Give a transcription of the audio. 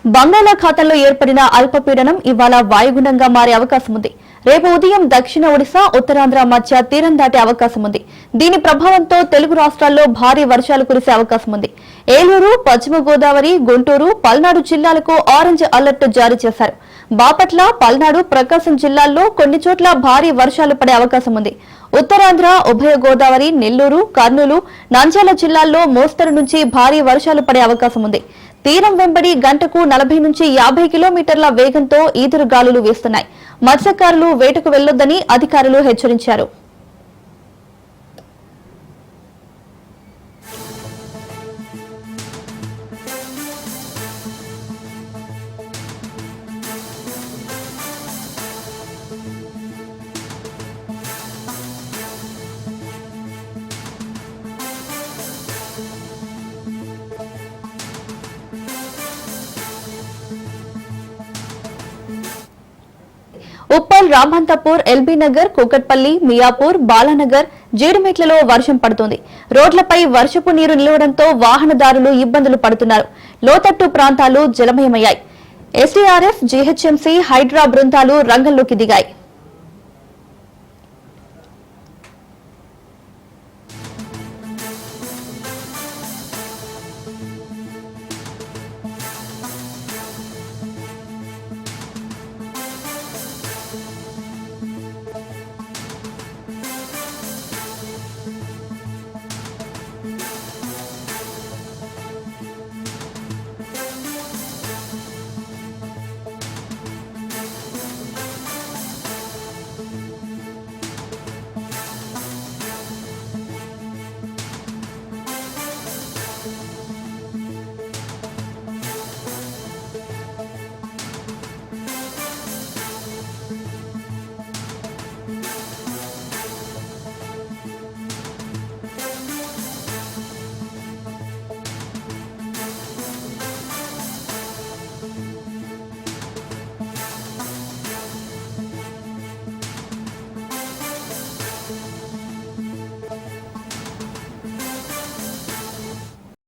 బంగాళాఖాతంలో ఏర్పడిన అల్పపీడనం ఇవాళ వాయుగుండంగా మారే అవకాశం ఉంది. రేపు ఉదయం దక్షిణ ఒడిశా, ఉత్తరాంధ్ర మధ్య తీరం దాటే అవకాశం ఉంది. దీని ప్రభావంతో తెలుగు రాష్ట్రాల్లో భారీ వర్షాలు కురిసే అవకాశం ఉంది. ఏలూరు, పశ్చిమ గోదావరి, గుంటూరు, పల్నాడు జిల్లాలకు ఆరెంజ్ అలర్ట్ జారీ చేశారు. బాపట్ల, పల్నాడు, ప్రకాశం జిల్లాల్లో కొన్ని చోట్ల భారీ వర్షాలు పడే అవకాశం ఉంది. ఉత్తరాంధ్ర, ఉభయ గోదావరి, నెల్లూరు, కర్నూలు, నంద్యాల జిల్లాల్లో మోస్తరు నుంచి భారీ వర్షాలు పడే అవకాశం ఉంది. తీరం వెంబడి గంటకు 40 నుంచి 50 కిలోమీటర్ల వేగంతో ఈదురు గాలులు వీస్తున్నాయి. మత్స్యకారులు వేటకు వెళ్లొద్దని అధికారులు హెచ్చరించారు. ఉప్పల్, రామంతపూర్, ఎల్బీ నగర్, కూకట్పల్లి, మియాపూర్, బాలానగర్, జీడిమెట్లలో వర్షం పడుతోంది. రోడ్లపై వర్షపు నీరు నిలవడంతో వాహనదారులు ఇబ్బందులు పడుతున్నారు. లోతట్టు ప్రాంతాలు జలమయమయ్యాయి. ఎస్డీఆర్ఎఫ్, జీహెచ్ఎంసీ, హైడ్రా బృందాలు రంగంలోకి దిగాయి.